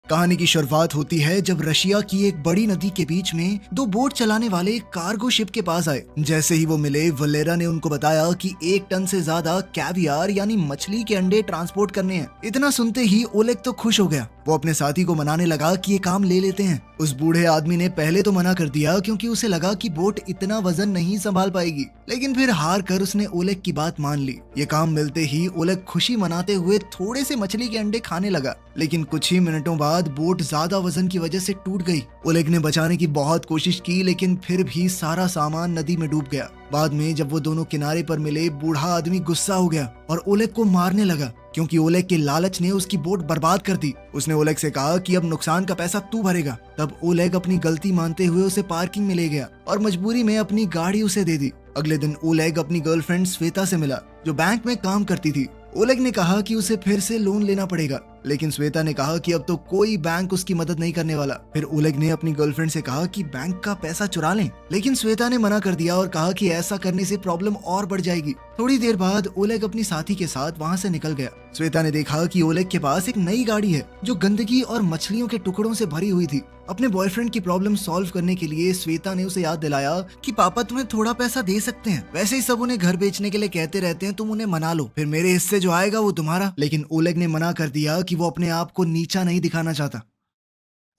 कहानी की शुरुआत होती है जब रशिया की एक बड़ी नदी के बीच में दो बोट चलाने वाले कार्गो शिप के पास आए। जैसे ही वो मिले, वलेरा ने उनको बताया कि 1 टन से ज्यादा कैवियार यानी मछली के अंडे ट्रांसपोर्ट करने हैं। इतना सुनते ही ओलेग तो खुश हो गया। वो अपने साथी को मनाने लगा कि ये काम ले लेते हैं। उस बूढ़े आदमी ने पहले तो मना कर दिया क्योंकि उसे लगा कि बोट इतना वजन नहीं संभाल पाएगी, लेकिन फिर हार कर उसने ओलेग की बात मान ली। ये काम मिलते ही ओलेग खुशी मनाते हुए थोड़े से मछली के अंडे खाने लगा, लेकिन कुछ ही मिनटों बाद बोट ज्यादा वजन की वजह से टूट गई। ओलेग ने बचाने की बहुत कोशिश की, लेकिन फिर भी सारा सामान नदी में डूब गया। बाद में जब वो दोनों किनारे पर मिले, बूढ़ा आदमी गुस्सा हो गया और ओलेग को मारने लगा क्योंकि ओलेग के लालच ने उसकी बोट बर्बाद कर दी। उसने ओलेग से कहा कि अब नुकसान का पैसा तू भरेगा। तब ओलेग अपनी गलती मानते हुए उसे पार्किंग में ले गया और मजबूरी में अपनी गाड़ी उसे दे दी। अगले दिन ओलेग अपनी गर्लफ्रेंड श्वेता से मिला, जो बैंक में काम करती थी। ओलेग ने कहा कि उसे फिर से लोन लेना पड़ेगा, लेकिन श्वेता ने कहा कि अब तो कोई बैंक उसकी मदद नहीं करने वाला। फिर ओलेग ने अपनी गर्लफ्रेंड से कहा कि बैंक का पैसा चुरा लें, लेकिन श्वेता ने मना कर दिया और कहा कि ऐसा करने से प्रॉब्लम और बढ़ जाएगी। थोड़ी देर बाद ओलेग अपनी साथी के साथ वहाँ से निकल गया। श्वेता ने देखा कि ओलेग के पास एक नई गाड़ी है जो गंदगी और मछलियों के टुकड़ों से भरी हुई थी। अपने बॉयफ्रेंड की प्रॉब्लम सॉल्व करने के लिए श्वेता ने उसे याद दिलाया कि पापा तुम्हें थोड़ा पैसा दे सकते हैं, वैसे ही सब उन्हें घर बेचने के लिए कहते रहते हैं, तुम उन्हें मना लो, फिर मेरे हिस्से जो आएगा वो तुम्हारा। लेकिन ओलेग ने मना कर दिया कि वो अपने आप को नीचा नहीं दिखाना चाहता।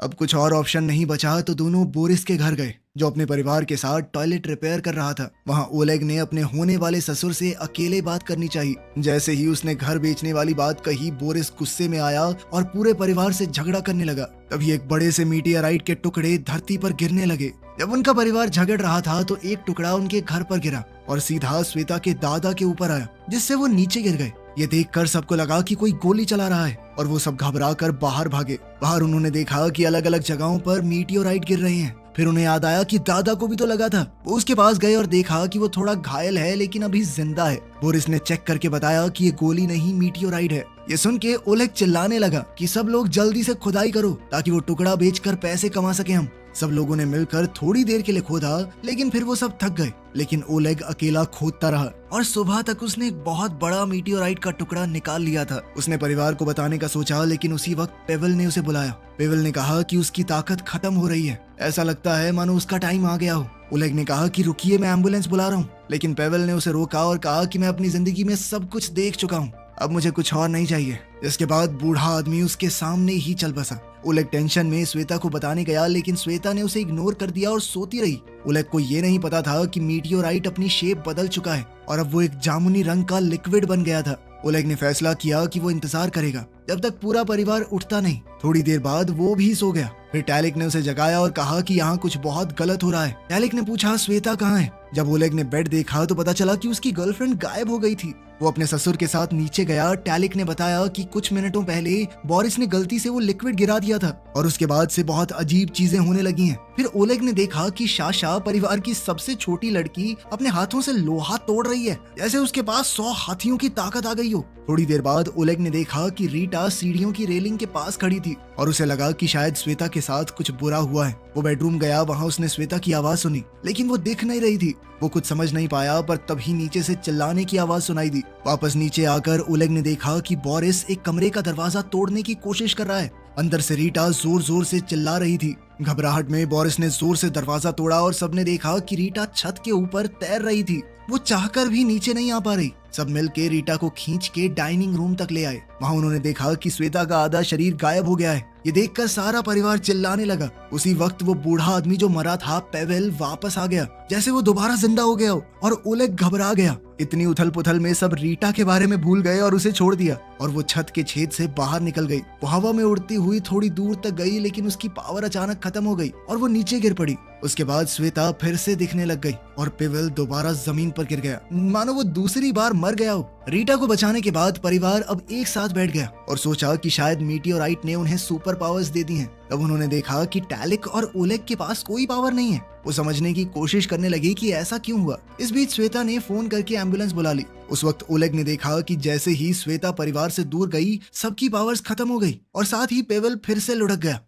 अब कुछ और ऑप्शन नहीं बचा तो दोनों बोरिस के घर गए, जो अपने परिवार के साथ टॉयलेट रिपेयर कर रहा था। वहाँ ओलेग ने अपने होने वाले ससुर से अकेले बात करनी चाहिए। जैसे ही उसने घर बेचने वाली बात कही, बोरिस गुस्से में आया और पूरे परिवार से झगड़ा करने लगा। तभी एक बड़े से मीटियोराइट के टुकड़े धरती पर गिरने लगे। जब उनका परिवार झगड़ रहा था तो एक टुकड़ा उनके घर पर गिरा और सीधा श्वेता के दादा के ऊपर आया, जिससे वो नीचे गिर गए। ये देखकर सबको लगा कि कोई गोली चला रहा है और वो सब घबरा कर बाहर भागे। बाहर उन्होंने देखा कि अलग अलग जगहों पर मीटियोराइट गिर रहे हैं। फिर उन्हें याद आया कि दादा को भी तो लगा था। वो उसके पास गए और देखा कि वो थोड़ा घायल है, लेकिन अभी जिंदा है। बोरिस ने चेक करके बताया कि ये गोली नहीं, मीटियोराइट है। ये सुन के ओलेग चिल्लाने लगा कि सब लोग जल्दी से खुदाई करो ताकि वो टुकड़ा बेचकर पैसे कमा सके हम। सब लोगों ने मिलकर थोड़ी देर के लिए खोदा, लेकिन फिर वो सब थक गए। लेकिन ओलेग अकेला खोदता रहा और सुबह तक उसने एक बहुत बड़ा मीटियोराइट का टुकड़ा निकाल लिया था। उसने परिवार को बताने का सोचा, लेकिन उसी वक्त पेवेल ने उसे बुलाया। पेवेल ने कहा कि उसकी ताकत खत्म हो रही है, ऐसा लगता है मानो उसका टाइम आ गया हो। ओलेग ने कहा कि रुकिए, मैं एम्बुलेंस बुला रहा हूँ, लेकिन पेवेल ने उसे रोका और कहा कि मैं अपनी जिंदगी में सब कुछ देख चुका हूँ, अब मुझे कुछ और नहीं चाहिए। इसके बाद बूढ़ा आदमी उसके सामने ही चल बसा। ओलेग टेंशन में श्वेता को बताने गया, लेकिन श्वेता ने उसे इग्नोर कर दिया और सोती रही। ओलेग को ये नहीं पता था कि मीटियोराइट अपनी शेप बदल चुका है और अब वो एक जामुनी रंग का लिक्विड बन गया था। ओलेग ने फैसला किया कि वो इंतजार करेगा जब तक पूरा परिवार उठता नहीं। थोड़ी देर बाद वो भी सो गया। फिर टैलिक ने उसे जगाया और कहा कि यहाँ कुछ बहुत गलत हो रहा है। टैलिक ने पूछा, श्वेता कहाँ है? जब ओलेग ने बेड देखा तो पता चला कि उसकी गर्लफ्रेंड गायब हो गई थी। वो अपने ससुर के साथ नीचे गया। टैलिक ने बताया कि कुछ मिनटों पहले बोरिस ने गलती से वो लिक्विड गिरा दिया था और उसके बाद से बहुत अजीब चीजें होने लगी हैं। फिर ओलेग ने देखा कि शाशा, परिवार की सबसे छोटी लड़की, अपने हाथों से लोहा तोड़ रही है, जैसे उसके पास 100 हाथियों की ताकत आ गई हो। थोड़ी देर बाद ओलेग ने देखा कि रीटा सीढ़ियों की रेलिंग के पास खड़ी थी और उसे लगा कि शायद श्वेता के साथ कुछ बुरा हुआ है। वो बेडरूम गया, वहाँ उसने श्वेता की आवाज सुनी, लेकिन वो दिख नहीं रही थी। वो कुछ समझ नहीं पाया, पर तभी नीचे से चिल्लाने की आवाज सुनाई दी। वापस नीचे आकर ओलेग ने देखा कि बोरिस एक कमरे का दरवाजा तोड़ने की कोशिश कर रहा है। अंदर से रीटा जोर जोर से चिल्ला रही थी। घबराहट में बोरिस ने जोर से दरवाजा तोड़ा और सबने देखा कि रीटा छत के ऊपर तैर रही थी। वो चाहकर भी नीचे नहीं आ पा रही। सब मिलके रीटा को खींच के डाइनिंग रूम तक ले आए। वहाँ उन्होंने देखा कि श्वेता का आधा शरीर गायब हो गया है। ये देखकर सारा परिवार चिल्लाने लगा। उसी वक्त वो बूढ़ा आदमी जो मरा था, पेवेल, वापस आ गया, जैसे वो दोबारा जिंदा हो गया हो, और ओलेग घबरा गया। इतनी उथल पुथल में सब रीटा के बारे में भूल गए और उसे छोड़ दिया और वो छत के छेद से बाहर निकल गई। वो हवा में उड़ती हुई थोड़ी दूर तक गई, लेकिन उसकी पावर अचानक खत्म हो गई और वो नीचे गिर पड़ी। उसके बाद श्वेता फिर से दिखने लग गई और पेवेल दोबारा जमीन पर गिर गया, मानो वो दूसरी बार मर गया हो। रीटा को बचाने के बाद परिवार अब एक साथ बैठ गया और सोचा कि शायद मीटियोराइट ने उन्हें सुपर पावर्स दे दी हैं। तब उन्होंने देखा कि टैलिक और ओलेग के पास कोई पावर नहीं है। वो समझने की कोशिश करने लगी कि ऐसा क्यों हुआ। इस बीच श्वेता ने फोन करके एम्बुलेंस बुला ली। उस वक्त ओलेग ने देखा कि जैसे ही श्वेता परिवार से दूर गई, सबकी पावर्स खत्म हो गई और साथ ही पेवेल फिर से लुढ़क गया।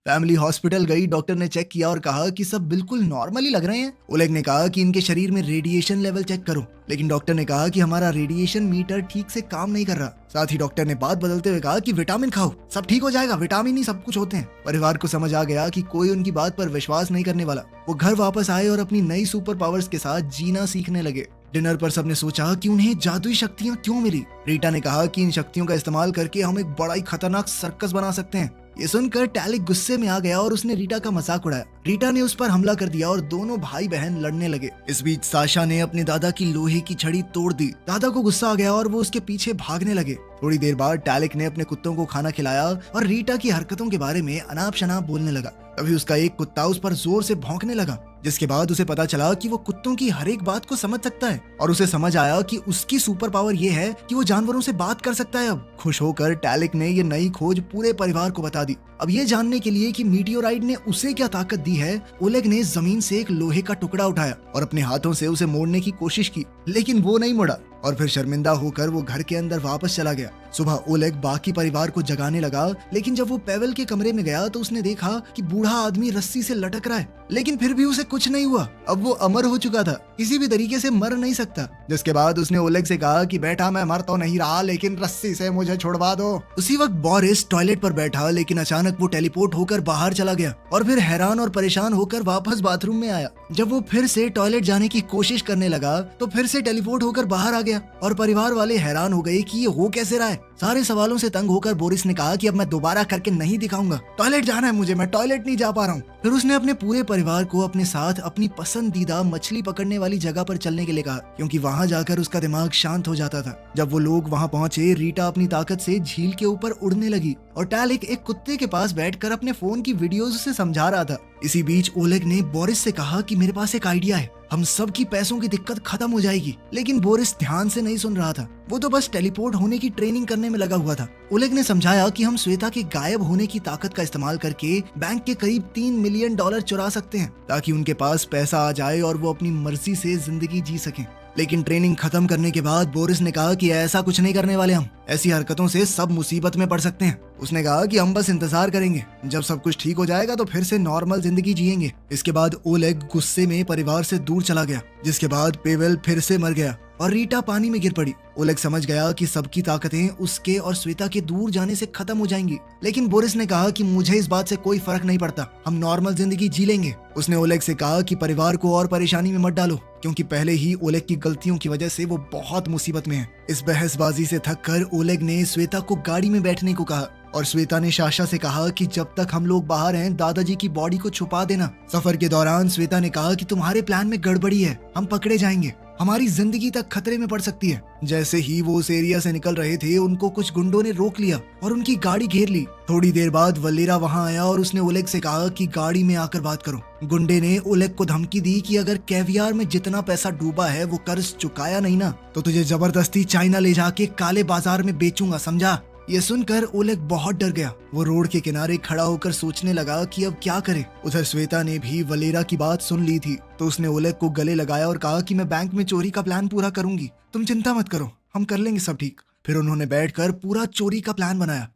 फैमिली हॉस्पिटल गई, डॉक्टर ने चेक किया और कहा कि सब बिल्कुल नॉर्मली लग रहे हैं। ओलेग ने कहा कि इनके शरीर में रेडिएशन लेवल चेक करो, लेकिन डॉक्टर ने कहा कि हमारा रेडिएशन मीटर ठीक से काम नहीं कर रहा। साथ ही डॉक्टर ने बात बदलते हुए कहा कि विटामिन खाओ, सब ठीक हो जाएगा, विटामिन ही सब कुछ होते हैं। परिवार को समझ आ गया कि कोई उनकी बात पर विश्वास नहीं करने वाला। वो घर वापस आए और अपनी नई सुपर पावर्स के साथ जीना सीखने लगे। डिनर पर सबने सोचा कि उन्हें जादुई शक्तियां क्यों मिली। रीटा ने कहा कि इन शक्तियों का इस्तेमाल करके हम एक बड़ा ही खतरनाक सर्कस बना सकते हैं। ये सुनकर टैलिक गुस्से में आ गया और उसने रीटा का मजाक उड़ाया। रीटा ने उस पर हमला कर दिया और दोनों भाई बहन लड़ने लगे। इस बीच साशा ने अपने दादा की लोहे की छड़ी तोड़ दी। दादा को गुस्सा आ गया और वो उसके पीछे भागने लगे। थोड़ी देर बाद टैलिक ने अपने कुत्तों को खाना खिलाया और रीटा की हरकतों के बारे में अनाप शनाप बोलने लगा। तभी उसका एक कुत्ता उस पर जोर से भौंकने लगा, जिसके बाद उसे पता चला कि वो कुत्तों की हर एक बात को समझ सकता है और उसे समझ आया कि उसकी सुपर पावर ये है कि वो जानवरों से बात कर सकता है। अब खुश होकर टैलिक ने ये नई खोज पूरे परिवार को बता दी। अब ये जानने के लिए कि मीटियोराइड ने उसे क्या ताकत दी है, ओलेग ने जमीन से एक लोहे का टुकड़ा उठाया और अपने हाथों से उसे मोड़ने की कोशिश की, लेकिन वो नहीं मुड़ा और फिर शर्मिंदा होकर वो घर के अंदर वापस चला गया। सुबह ओलेग बाकी परिवार को जगाने लगा, लेकिन जब वो पेवेल के कमरे में गया तो उसने देखा कि बूढ़ा आदमी रस्सी से लटक रहा है, लेकिन फिर भी उसे कुछ नहीं हुआ। अब वो अमर हो चुका था, किसी भी तरीके से मर नहीं सकता। जिसके बाद उसने ओलेग से कहा कि बेटा मैं मर तो नहीं रहा, लेकिन रस्सी से मुझे छुड़वा दो। उसी वक्त बोरिस टॉयलेट पर बैठा, लेकिन अचानक वो टेलीपोर्ट होकर बाहर चला गया और फिर हैरान और परेशान होकर वापस बाथरूम में आया। जब वो फिर से टॉयलेट जाने की कोशिश करने लगा तो फिर से टेलीपोर्ट होकर बाहर आ गया और परिवार वाले हैरान हो गए कि ये हो कैसे रहा है। सारे सवालों से तंग होकर बोरिस ने कहा कि अब मैं दोबारा करके नहीं दिखाऊंगा, टॉयलेट जाना है मुझे, मैं टॉयलेट नहीं जा पा रहा हूँ। फिर उसने अपने पूरे परिवार को अपने साथ अपनी पसंदीदा मछली पकड़ने वाली जगह पर चलने के लिए कहा, क्योंकि वहाँ जाकर उसका दिमाग शांत हो जाता था। जब वो लोग वहाँ पहुँचे, रीटा अपनी ताकत से झील के ऊपर उड़ने लगी और टैलिक एक कुत्ते के पास बैठकर अपने फोन की वीडियोज उसे समझा रहा था। इसी बीच ओलेग ने बोरिस से कहा कि मेरे पास एक आइडिया है, हम सब की पैसों की दिक्कत खत्म हो जाएगी। लेकिन बोरिस ध्यान से नहीं सुन रहा था, वो तो बस टेलीपोर्ट होने की ट्रेनिंग करने में लगा हुआ था। ओलेग ने समझाया कि हम श्वेता के गायब होने की ताकत का इस्तेमाल करके बैंक के करीब $3 मिलियन चुरा सकते हैं, ताकि उनके पास पैसा आ जाए और वो अपनी मर्जी से जिंदगी जी सकें। लेकिन ट्रेनिंग खत्म करने के बाद बोरिस ने कहा कि ऐसा कुछ नहीं करने वाले, हम ऐसी हरकतों से सब मुसीबत में पड़ सकते हैं। उसने कहा कि हम बस इंतजार करेंगे, जब सब कुछ ठीक हो जाएगा तो फिर से नॉर्मल जिंदगी जिएंगे। इसके बाद ओलेग गुस्से में परिवार से दूर चला गया, जिसके बाद पेवेल फिर से मर गया और रीटा पानी में गिर पड़ी। ओलेग समझ गया कि सबकी ताकतें उसके और श्वेता के दूर जाने से खत्म हो जाएंगी, लेकिन बोरिस ने कहा कि मुझे इस बात से कोई फर्क नहीं पड़ता, हम नॉर्मल जिंदगी जी लेंगे। उसने ओलेग से कहा कि परिवार को और परेशानी में मत डालो, क्योंकि पहले ही ओलेग की गलतियों की वजह से वो बहुत मुसीबत में है। इस बहसबाजी से थककर ओलेग ने श्वेता को गाड़ी में बैठने को कहा और श्वेता ने साशा से कहा कि जब तक हम लोग बाहर हैं दादाजी की बॉडी को छुपा देना। सफर के दौरान श्वेता ने कहा कि तुम्हारे प्लान में गड़बड़ी है, हम पकड़े जाएंगे, हमारी जिंदगी तक खतरे में पड़ सकती है। जैसे ही वो उस एरिया से निकल रहे थे, उनको कुछ गुंडों ने रोक लिया और उनकी गाड़ी घेर ली। थोड़ी देर बाद वलेरा वहां आया और उसने ओलेग से कहा कि गाड़ी में आकर बात करो। गुंडे ने ओलेग को धमकी दी कि अगर कैवियर में जितना पैसा डूबा है वो कर्ज चुकाया नहीं ना, तो तुझे जबरदस्ती चाइना ले जाके काले बाजार में बेचूंगा, समझा। ये सुनकर ओलेग बहुत डर गया। वो रोड के किनारे खड़ा होकर सोचने लगा कि अब क्या करे। उधर श्वेता ने भी वलेरा की बात सुन ली थी, तो उसने ओलेग को गले लगाया और कहा कि मैं बैंक में चोरी का प्लान पूरा करूंगी, तुम चिंता मत करो, हम कर लेंगे सब ठीक। फिर उन्होंने बैठकर पूरा चोरी का प्लान बनाया।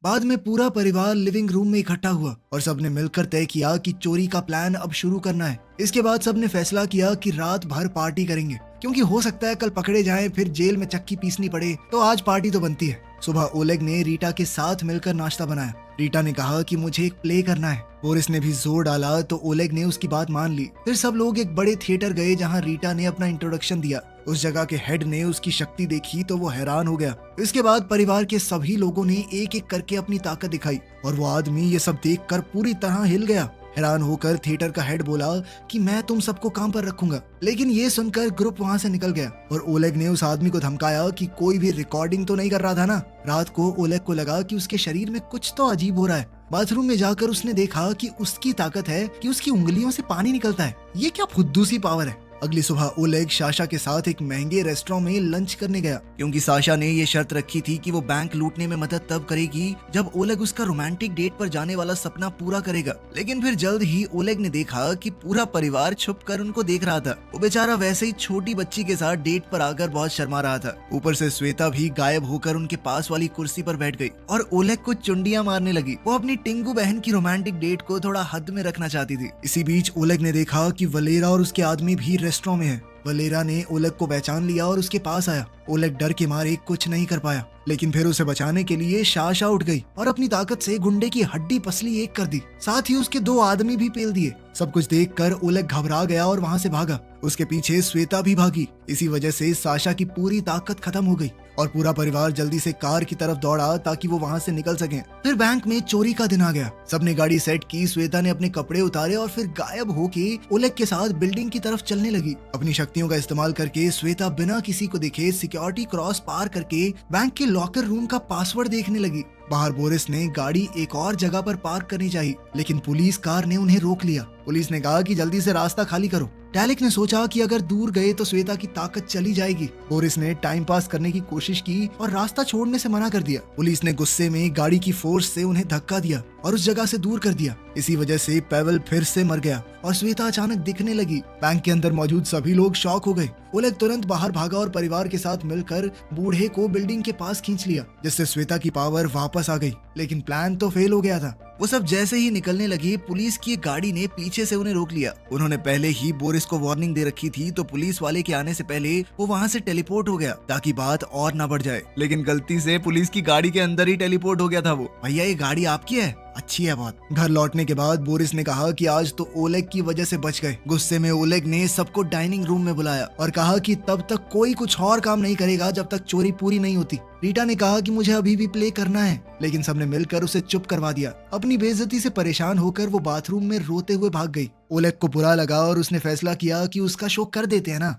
बाद में पूरा परिवार लिविंग रूम में इकट्ठा हुआ और सबने मिलकर तय किया कि चोरी का प्लान अब शुरू करना है। इसके बाद सबने फैसला किया कि रात भर पार्टी करेंगे, क्योंकि हो सकता है कल पकड़े जाएं, फिर जेल में चक्की पीसनी पड़े, तो आज पार्टी तो बनती है। सुबह ओलेग ने रीटा के साथ मिलकर नाश्ता बनाया। रीटा ने कहा कि मुझे एक प्ले करना है। बोरिस ने भी जोर डाला तो ओलेग ने उसकी बात मान ली। फिर सब लोग एक बड़े थिएटर गए जहां रीटा ने अपना इंट्रोडक्शन दिया। उस जगह के हेड ने उसकी शक्ति देखी तो वो हैरान हो गया। इसके बाद परिवार के सभी लोगों ने एक एक करके अपनी ताकत दिखाई और वो आदमी ये सब देखकर पूरी तरह हिल गया। हैरान होकर थिएटर का हेड बोला कि मैं तुम सबको काम पर रखूंगा, लेकिन ये सुनकर ग्रुप वहां से निकल गया और ओलेग ने उस आदमी को धमकाया कि कोई भी रिकॉर्डिंग तो नहीं कर रहा था ना। रात को ओलेग को लगा कि उसके शरीर में कुछ तो अजीब हो रहा है। बाथरूम में जाकर उसने देखा कि उसकी ताकत है कि उसकी उंगलियों से पानी निकलता है। ये क्या फुद्दू सी पावर है। अगली सुबह ओलेग साशा के साथ एक महंगे रेस्टोरेंट में लंच करने गया, क्योंकि साशा ने ये शर्त रखी थी कि वो बैंक लूटने में मदद तब करेगी जब ओलेग उसका रोमांटिक डेट पर जाने वाला सपना पूरा करेगा। लेकिन फिर जल्द ही ओलेग ने देखा कि पूरा परिवार छुपकर उनको देख रहा था। वो बेचारा वैसे ही छोटी बच्ची के साथ डेट पर आकर बहुत शर्मा रहा था। ऊपर से श्वेता भी गायब होकर उनके पास वाली कुर्सी पर बैठ गई और ओलेग को चुंडियां मारने लगी। वो अपनी टिंगू बहन की रोमांटिक डेट को थोड़ा हद में रखना चाहती थी। इसी बीच ओलेग ने देखा कि वलेरा और उसके आदमी भी रेस्टोरेंट में है। वलेरा ने ओलेग को पहचान लिया और उसके पास आया। ओलेग डर के मारे कुछ नहीं कर पाया, लेकिन फिर उसे बचाने के लिए साशा उठ गई और अपनी ताकत से गुंडे की हड्डी पसली एक कर दी। साथ ही उसके 2 आदमी भी पेल दिए। सब कुछ देखकर ओलेग घबरा गया और वहाँ से भागा। उसके पीछे श्वेता भी भागी। इसी वजह से साशा की पूरी ताकत खत्म हो गई और पूरा परिवार जल्दी से कार की तरफ दौड़ा ताकि वो वहाँ से निकल सकें। फिर बैंक में चोरी का दिन आ गया। सबने गाड़ी सेट की। श्वेता ने अपने कपड़े उतारे और फिर गायब होके ओलेग के साथ बिल्डिंग की तरफ चलने लगी। अपनी शक्तियों का इस्तेमाल करके श्वेता बिना किसी को देखे सिक्योरिटी क्रॉस पार करके बैंक के लॉकर रूम का पासवर्ड देखने लगी। बाहर बोरिस ने गाड़ी एक और जगह पर पार्क करनी चाहिए, लेकिन पुलिस कार ने उन्हें रोक लिया। पुलिस ने कहा कि जल्दी से रास्ता खाली करो। टैलिक ने सोचा कि अगर दूर गए तो श्वेता की ताकत चली जाएगी। बोरिस ने टाइम पास करने की कोशिश की और रास्ता छोड़ने से मना कर दिया। पुलिस ने गुस्से में गाड़ी की फोर्स से उन्हें धक्का दिया और उस जगह से दूर कर दिया। इसी वजह से पेवल फिर से मर गया और श्वेता अचानक दिखने लगी। बैंक के अंदर मौजूद सभी लोग शॉक हो गए। ओलेग तुरंत बाहर भागा और परिवार के साथ मिलकर बूढ़े को बिल्डिंग के पास खींच लिया, जिससे श्वेता की पावर वापस आ गई। लेकिन प्लान तो फेल हो गया था। वो सब जैसे ही निकलने लगे, पुलिस की गाड़ी ने पीछे से उन्हें रोक लिया। उन्होंने पहले ही बोरिस को वार्निंग दे रखी थी, तो पुलिस वाले के आने से पहले वो वहाँ से टेलीपोर्ट हो गया ताकि बात और न बढ़ जाए। लेकिन गलती से पुलिस की गाड़ी के अंदर ही टेलीपोर्ट हो गया था वो। भैया ये गाड़ी आपकी है? अच्छी है बहुत। घर लौटने के बाद बोरिस ने कहा कि आज तो ओलेग की वजह से बच गए। गुस्से में ओलेग ने सबको डाइनिंग रूम में बुलाया और कहा कि तब तक कोई कुछ और काम नहीं करेगा जब तक चोरी पूरी नहीं होती। रीटा ने कहा कि मुझे अभी भी प्ले करना है, लेकिन सबने मिलकर उसे चुप करवा दिया। अपनी बेइज्जती से परेशान होकर वो बाथरूम में रोते हुए भाग गई। ओलेग को बुरा लगा और उसने फैसला किया कि उसका शो कर देते हैं ना।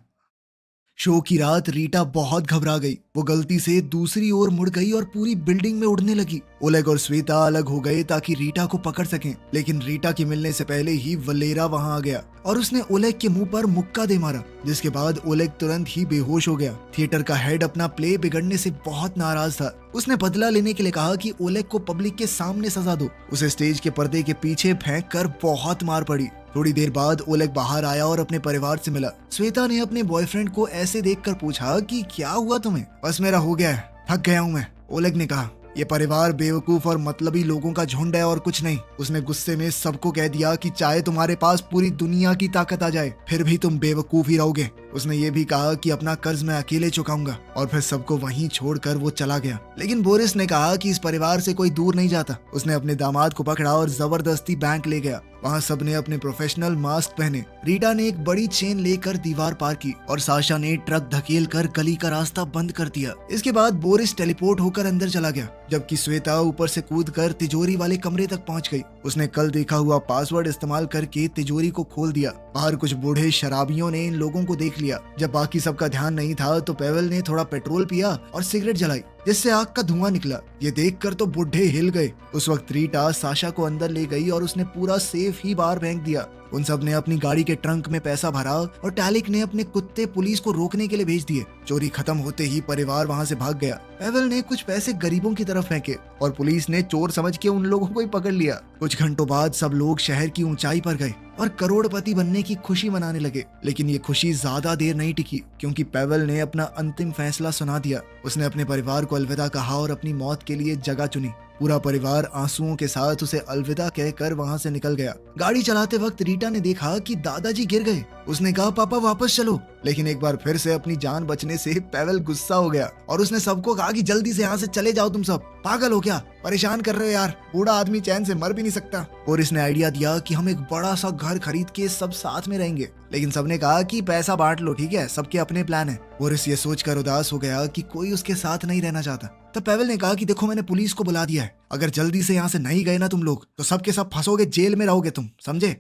शो की रात रीटा बहुत घबरा गई। वो गलती से दूसरी ओर मुड़ गई और पूरी बिल्डिंग में उड़ने लगी। ओलेग और श्वेता अलग हो गए ताकि रीटा को पकड़ सकें, लेकिन रीटा के मिलने से पहले ही वलेरा वहां आ गया और उसने ओलेग के मुंह पर मुक्का दे मारा, जिसके बाद ओलेग तुरंत ही बेहोश हो गया। थिएटर का हेड अपना प्ले बिगड़ने से बहुत नाराज था। उसने बदला लेने के लिए कहा कि ओलेग को पब्लिक के सामने सजा दो। उसे स्टेज के पर्दे के पीछे फेंक कर बहुत मार पड़ी। थोड़ी देर बाद ओलेग बाहर आया और अपने परिवार से मिला। श्वेता ने अपने बॉयफ्रेंड को ऐसे देखकर पूछा कि क्या हुआ तुम्हें? बस मेरा हो गया है, थक गया हूँ मैं, ओलेग ने कहा। ये परिवार बेवकूफ और मतलबी लोगों का झुंड है और कुछ नहीं। उसने गुस्से में सबको कह दिया कि चाहे तुम्हारे पास पूरी दुनिया की ताकत आ जाए, फिर भी तुम बेवकूफ ही रहोगे। उसने ये भी कहा कि अपना कर्ज मैं अकेले चुकाऊंगा और फिर सबको वहीं छोड़कर वो चला गया। लेकिन बोरिस ने कहा कि इस परिवार से कोई दूर नहीं जाता। उसने अपने दामाद को पकड़ा और जबरदस्ती बैंक ले गया। वहाँ सबने अपने प्रोफेशनल मास्क पहने। रीटा ने एक बड़ी चेन लेकर दीवार पार की और साशा ने ट्रक धकेल कर गली का रास्ता बंद कर दिया। इसके बाद बोरिस टेलीपोर्ट होकर अंदर चला गया, जबकि श्वेता ऊपर से कूदकर तिजोरी वाले कमरे तक पहुंच गई। उसने कल देखा हुआ पासवर्ड इस्तेमाल करके तिजोरी को खोल दिया। बाहर कुछ बूढ़े शराबियों ने इन लोगों को देख लिया। जब बाकी सबका ध्यान नहीं था तो पेवल ने थोड़ा पेट्रोल पिया और सिगरेट जलाई, जिससे आग का धुआं निकला। ये देखकर तो बुढ़े हिल गए। उस वक्त रीटा साशा को अंदर ले गई और उसने पूरा सेफ ही बाहर फेंक दिया। उन सब ने अपनी गाड़ी के ट्रंक में पैसा भरा और टैलिक ने अपने कुत्ते पुलिस को रोकने के लिए भेज दिए। चोरी खत्म होते ही परिवार वहां से भाग गया। पेवल ने कुछ पैसे गरीबों की तरफ फेंके और पुलिस ने चोर समझ के उन लोगों को ही पकड़ लिया। कुछ घंटों बाद सब लोग शहर की ऊंचाई पर गए और करोड़पति बनने की खुशी मनाने लगे। लेकिन ये खुशी ज्यादा देर नहीं टिकी, क्योंकि पेवल ने अपना अंतिम फैसला सुना दिया। उसने अपने परिवार को अलविदा कहा और अपनी मौत के लिए जगह चुनी। पूरा परिवार आंसुओं के साथ उसे अलविदा कहकर वहां से निकल गया। गाड़ी चलाते वक्त रीटा ने देखा कि दादाजी गिर गए। उसने कहा पापा वापस चलो, लेकिन एक बार फिर से अपनी जान बचने से पेवल गुस्सा हो गया और उसने सबको कहा कि जल्दी से यहाँ से चले जाओ, तुम सब पागल हो क्या, परेशान कर रहे हो यार, बूढ़ा आदमी चैन से मर भी नहीं सकता। और इसने आइडिया दिया कि हम एक बड़ा सा घर खरीद के सब साथ में रहेंगे, लेकिन सबने कहा कि पैसा बांट लो, ठीक है, सबके अपने प्लान है। बोरिस ये सोचकर उदास हो गया कि कोई उसके साथ नहीं रहना चाहता। तब पेवल ने कहा कि देखो मैंने पुलिस को बुला दिया है, अगर जल्दी से यहाँ से नहीं गए ना तुम लोग तो सबके सब फंसोगे, जेल में रहोगे तुम, समझे।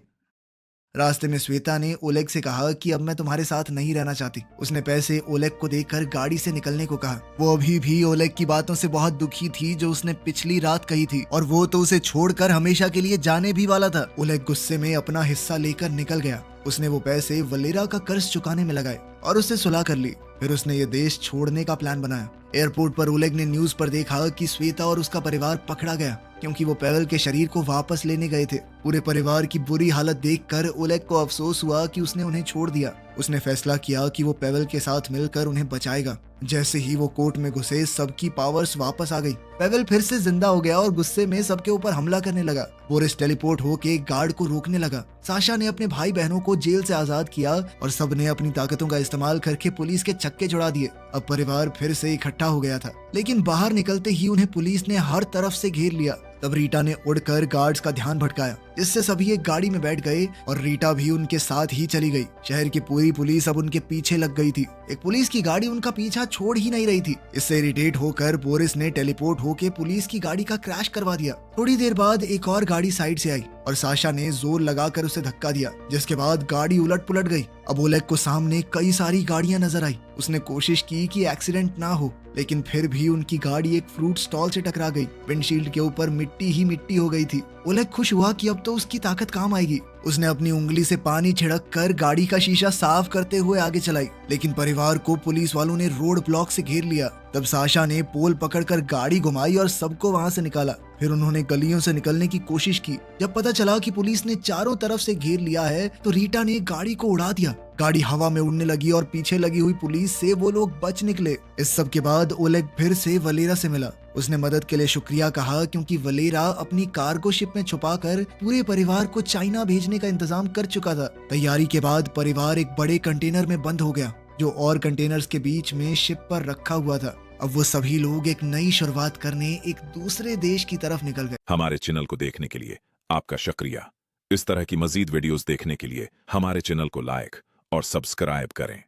रास्ते में श्वेता ने ओलेग से कहा कि अब मैं तुम्हारे साथ नहीं रहना चाहती। उसने पैसे ओलेग को देकर गाड़ी से निकलने को कहा। वो अभी भी ओलेग की बातों से बहुत दुखी थी जो उसने पिछली रात कही थी, और वो तो उसे छोड़कर हमेशा के लिए जाने भी वाला था। ओलेग गुस्से में अपना हिस्सा लेकर निकल गया। उसने वो पैसे वलेरा का कर्ज चुकाने में लगाए और उससे सुलह कर ली। फिर उसने ये देश छोड़ने का प्लान बनाया। एयरपोर्ट पर ओलेग ने न्यूज पर देखा कि श्वेता और उसका परिवार पकड़ा गया क्योंकि वो पेवेल के शरीर को वापस लेने गए थे। पूरे परिवार की बुरी हालत देखकर ओलेग को अफसोस हुआ कि उसने उन्हें छोड़ दिया। उसने फैसला किया कि वो पेवेल के साथ मिलकर उन्हें बचाएगा। जैसे ही वो कोर्ट में घुसे, सबकी पावर्स वापस आ गई। पेवेल फिर से जिंदा हो गया और गुस्से में सबके ऊपर हमला करने लगा। बोरिस टेलीपोर्ट होके गार्ड को रोकने लगा। साशा ने अपने भाई बहनों को जेल से आजाद किया और सबने अपनी ताकतों का इस्तेमाल करके पुलिस के चक्के छुड़ा दिए। अब परिवार फिर से इकट्ठा हो गया था, लेकिन बाहर निकलते ही उन्हें पुलिस ने हर तरफ से घेर लिया। तब रीटा ने उड़कर गार्ड्स का ध्यान भटकाया, जिससे सभी एक गाड़ी में बैठ गए और रीटा भी उनके साथ ही चली गई। शहर की पूरी पुलिस अब उनके पीछे लग गई थी। एक पुलिस की गाड़ी उनका पीछा छोड़ ही नहीं रही थी। इससे इरिटेट होकर बोरिस ने टेलीपोर्ट होके पुलिस की गाड़ी का क्रैश करवा दिया। थोड़ी देर बाद एक और गाड़ी साइड से आई और साशा ने जोर लगाकर उसे धक्का दिया, जिसके बाद गाड़ी उलट पुलट गई। अब ओलेग को सामने कई सारी गाड़ियां नजर आई। उसने कोशिश की कि एक्सीडेंट ना हो, लेकिन फिर भी उनकी गाड़ी एक फ्रूट स्टॉल से टकरा गई। विंडशील्ड के ऊपर मिट्टी ही मिट्टी हो गई थी। ओलेग खुश हुआ कि अब तो उसकी ताकत काम आएगी। उसने अपनी उंगली से पानी छिड़क कर गाड़ी का शीशा साफ करते हुए आगे चलाई, लेकिन परिवार को पुलिस वालों ने रोड ब्लॉक से घेर लिया। तब साशा ने पोल पकड़कर गाड़ी घुमाई और सबको वहां से निकाला। फिर उन्होंने गलियों से निकलने की कोशिश की। जब पता चला कि पुलिस ने चारों तरफ से घेर लिया है, तो रीटा ने गाड़ी को उड़ा दिया। गाड़ी हवा में उड़ने लगी और पीछे लगी हुई पुलिस से वो लोग बच निकले। इस सब के बाद ओलेग फिर से वलेरा से मिला। उसने मदद के लिए शुक्रिया कहा क्योंकि वलेरा अपनी कार्गो शिप में छुपाकर पूरे परिवार को चाइना भेजने का इंतजाम कर चुका था। तैयारी के बाद परिवार एक बड़े कंटेनर में बंद हो गया, जो और कंटेनर्स के बीच में शिप पर रखा हुआ था। अब वो सभी लोग एक नई शुरुआत करने एक दूसरे देश की तरफ निकल गए। हमारे चैनल को देखने के लिए आपका शुक्रिया। इस तरह की मजीद वीडियोस देखने के लिए हमारे चैनल को लाइक और सब्सक्राइब करें।